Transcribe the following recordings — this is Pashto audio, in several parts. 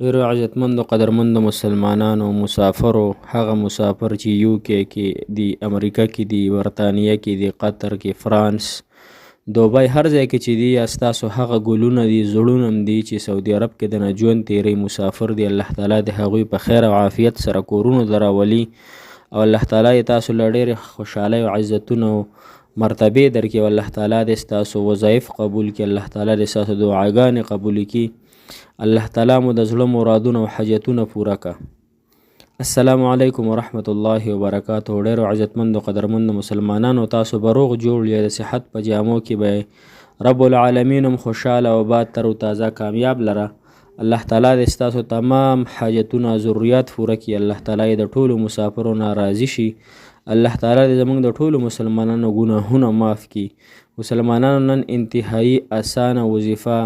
ډیرو عزتمندو قدرمندو مسلمانانو مسافرو هغه مسافر چې UK کې دی، امریکا کې دی، برطانیه کې دی، قطر کې، فرانس، دوبۍ، هر ځای کې چې دی، یا ستاسو هغه ګلونه دي، زړونه هم دي چې سعودي عرب کې د نه ژوند تیری مسافر دی، الله تعالی د هغوی په خیر او عافیت سره کورونو ته راولي او الله تعالی یې تاسو له ډېرې خوشحالۍ او عزتونو مرتبې درکړي او الله تعالی دې ستاسو وظایف قبول کړي، الله تعالی دې ستاسو دعاګانې قبول کړي، الله تعالی مو د زړه مرادونه او حاجتونه پوره که. السلام علیکم ورحمت الله وبرکاته. ډیرو عزتمندو قدرمندو مسلمانانو، تاسو به روغ جوړ یې، د صحت په جامو کې به رب العالمین هم خوشحاله او باد تر و تازه کامیاب لره. الله تعالی دې ستاسو تمام حاجتونه ضرورت پوره کړي، الله تعالی د ټولو مسافرو نه راضي شي، الله تعالی دې زموږ د ټولو مسلمانانو ګناهونه معاف کړي. مسلمانانو نن انتهایی اسانه وظیفه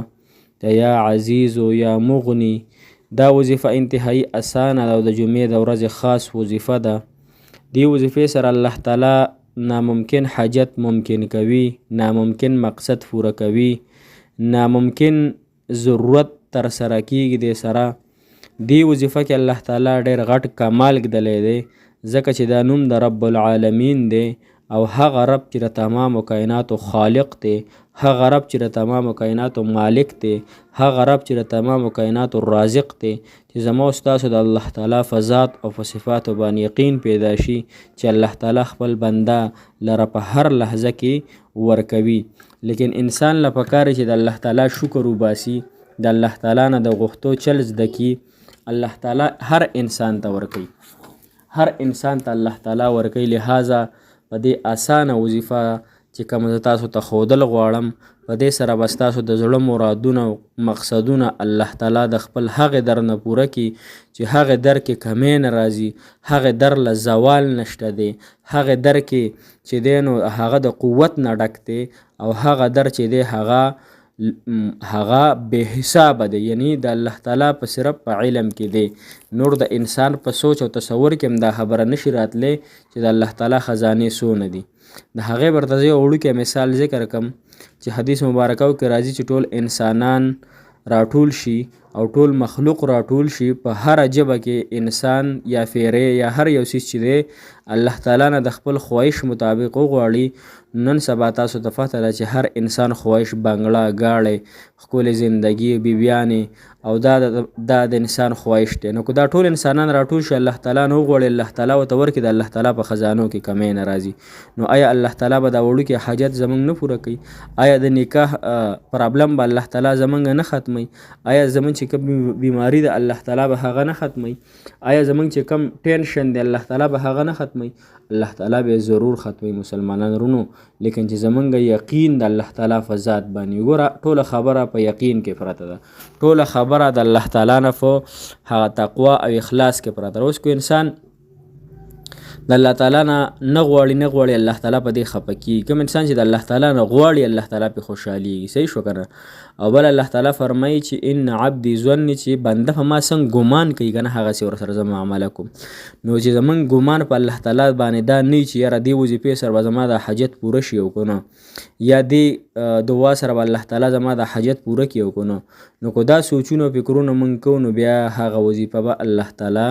د یا عزیزو یا مغنی، دا وظیفه انتهایی اسانه ده او د جمعې د ورځې خاص وظیفه ده. دې وظیفې سره الله تعالی ناممکن حاجت ممکن کوي، ناممکن مقصد پوره کوي، ناممکن ضرورت تر سره کیږي. دې سره دې وظیفه کې الله تعالی ډېر غټ کمال ږدلی دی، ځکه چې دا نوم د رب العالمین دی او هغه رب چې د تمامو کائناتو خالق دی، هغه رب چې د تمامو کائناتو مالک دی، هغه رب چې د تمامو کائناتو رازق دی، چې زما او ستاسو د الله تعالی په ذات او په صفاتو باندې یقین پیدا شي چې الله تعالی خپل بنده لره په هر لحظه کې ورکوي. لیکن انسان له پکار چې د الله تعالی شکر وباسي، د الله تعالی نه د غوښتو چل زده کړي. الله تعالی هر انسان ته ورکوي، هر انسان ته الله تعالی ورکوي. لہذا په دې اسانه وظیفه چې کوم زه تاسو ته ښودل غواړم، په دې سره به ستاسو د زړه مرادونه او مقصدونه الله تعالی د خپل هغې در نه پوره کړي چې هغې در کې کمی نه راځي، هغې در له زوال نشته دی، هغې در کې چې دی نو هغه د قوت نه ډک دی او هغه در چې دی هغه بې حسابه دی، یعنی د الله تعالی په صرف په علم کې دی. نور د انسان په سوچ او تصور کې هم دا خبره نشي راتلی چې د الله تعالی خزانې څونه دي. د هغې ورته زه یو وړوکی مثال ذکر کړم چې حدیث مبارکو کې راځي چې ټول انسانان راټول شي او ټول مخلوق راټول شي، په هره ژبه کې انسان یا فیری یا هر یو څیز چې دی الله تعالی نه د خپل خواهش مطابق وغواړي. نن سبا تاسو ته پته ده چې هر انسان خواهش بنګله، ګاړی، ښکلې زندګي، بیبیانې او دا د انسان خواهش دی. نو که دا ټول انسانان راټول شي الله تعالی نه وغواړي، الله تعالی ورته ورکړي، د الله تعالی په خزانو کې کمی نه راځي. نو آیا الله تعالی به دا وړوکی حاجت زموږ نه پوره کوي؟ آیا د نکاح پرابلم به الله تعالی زموږ نه ختموي؟ آیا زموږ چې کوم بیماری ده الله تعالی به هغه نه ختموي؟ آیا زموږ چې کوم ټینشن دی الله تعالی به هغه نه ختموي؟ الله تعالی به ضرور ختموي مسلمانان رونو. لیکن چې زمونږ یقین د الله تعالی په ذات باندې، ګوره ټوله خبره په یقین کې پرته ده، ټوله خبره د الله تعالی نه په هغه تقوا او اخلاص کې پرته ده. اوس کو انسان د الله تعالی نه نه غواړي الله تعالی په دې خفه کېږي. کوم انسان چې د الله تعالی نه غواړي الله تعالی پې خوشحالېږي. صحیح شو که نه؟ او بل الله تعالی فرمایي چې ان عبدي ظني، چې بنده په ما څنګه ګمان کوي که نه هغسې ورسره زه معامله کوم. نو چې زموږ ګمان په الله تعالی باندې دا نه وي چې یاره دې وظیفې سره به زما د حاجت پوره شي او که نه، یا دې دعا سره به الله تعالی زما د حاجت پوره کړي او که نه، نو که دا سوچونه او فکرونه موږ کوو نو بیا هغه وظیفه به الله تعالی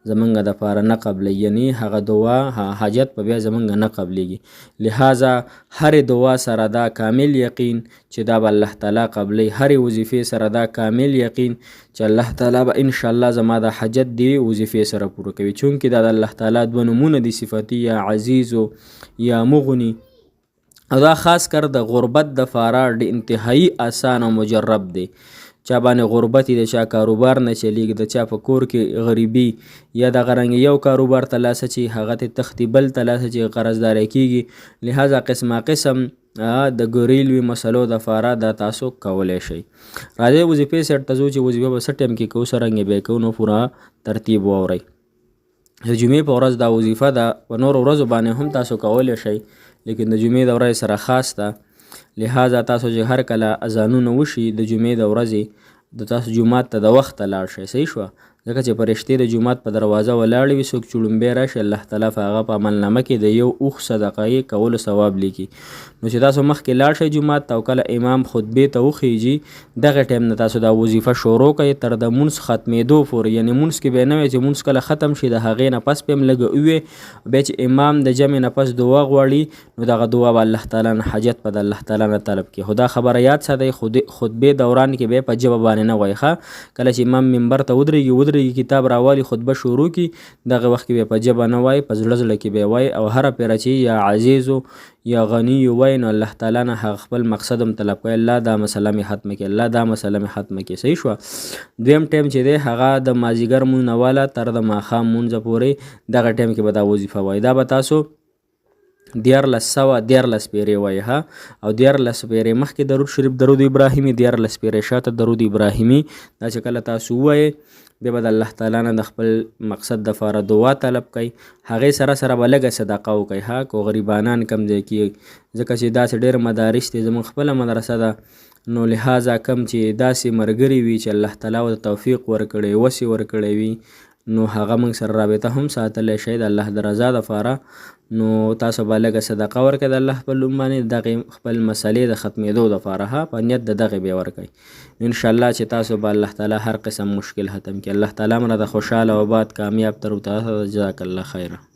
زمونږ دپاره نه قبلی، یعنی هغه دعا حاجت به بیا زمونږ نه قبلیږي. لہذا هرې دعا سره دا کامل یقین چې دا به الله تعالی قبلی، هرې وظیفې سره دا کامل یقین چې الله تعالی به انشاءالله زما د حاجت دې وظیفې سره پوره کوي. چونکې دا د الله تعالی دوه نومونه دي صفاتي، یا عزیزو یا مغني، او دا خاص کر د غربت دپاره د انتهایی آسان او مجرب دی. چا باندې غربت د چا کاروبار نه چلیږي، د چا په کور کې غریبي، یا دغه رنګې یو کاروبار ته لاسه چې هغه ته تختی، بل ته لاسه چې قرضداری کېږي. لہذا قسمه قسم د ګریلوي مسلو دپاره دا تاسو کولی شئ. راځئ وظیفې سیټ ته ځو چې وظیفه به څه ټایم کې کوو، څه رنګې به یې کوو، نو پوره ترتیب واورئ. د جمعې په ورځ دا وظیفه ده، په نورو ورځو باندې هم تاسو کولی شئ، لیکن د جمعې د ورځې سره خاص ده. لہذا تاسو چې هر کله اذانونه وشي د جمعې د ورځې د تاسو جومات ته د وخته لاړ شئ. صحیح شوه؟ ځکه چې فرشتې د جومات په دروازه ولاړې وي، څوک چې لومبی راشي الله تعالی په هغه په عملنامه کې د یو اوښ صدقه کولو ثواب لیکي. نو چې تاسو مخکې لاړ شئ جومات ته او کله امام خطبې ته وخیږي دغه ټایم نه تاسو دا وظیفه شروع کړئ تر د مونځ ختمېدو پورې. یعنې مونځ کې به یې نه وی چې مونځ کله ختم شي د هغې نه پس به هم لږه ووې، بیا چې امام د جمع نه پس دعا غواړي نو دغه دعا به الله تعالی نه حاجت په د الله تعالی نه طلب کړي. خو دا خبره یاد ساتئ خطبې دوران کې به په ژبه باندې نه وایي ښه. کله چې امام منبر ته ودرېږي کتاب راوالي خطبه شروع کړي دغه وخت کې به په ژبه نه وایي، په زړه زړه کې به وایي او هره پیره چې یا عزیزو یا غنی وایي نو الله تعالی نه هغه خپل مقصد هم طلب کوي، الله دا مسله مې ختمه کړي، الله دا مسله مې ختمه کړي. صحیح شوه. دویم ټایم چې دی هغه د مازدیګر مونځ نه واله تر د ماښام مونځه پورې دغه ټایم کې به دا وظیفه وایي. دا به تاسو 1414 پیرې وایي ها، او 14 پیرې مخکې درود شریف درود ابراهیمي، 14 پیرې شاته درود ابراهیمي. دا چې کله تاسو ووایي بیا به د الله تعالی نه د خپل مقصد دپاره دعا طلب کوئ، هغې سره سره به لږه صدقه وکئ ها، که غریبانان کم ځای کې، ځکه چې داسې ډېر مدارس دي، زموږ خپله مدرسه ده نو لهذا کم چې داسې ملګري وي چې الله تعالی ورته توفیق ورکړی وسې ورکړی وي نو هغه موږ سره رابطه هم ساتلی شئ د الله د رضا دپاره. نو تاسو به لږه صدقه ورکړئ د الله په نوم باندې دغې خپل مسلې د ختمېدو دپاره ها، په نیت د دغې بیا ورکئ. انشاءالله چې تاسو به الله تعالی هر قسم مشکل ختم کړي. الله تعالی مو راته خوشحاله او آباد کامیاب تر وتاسو. جزاک الله خیره.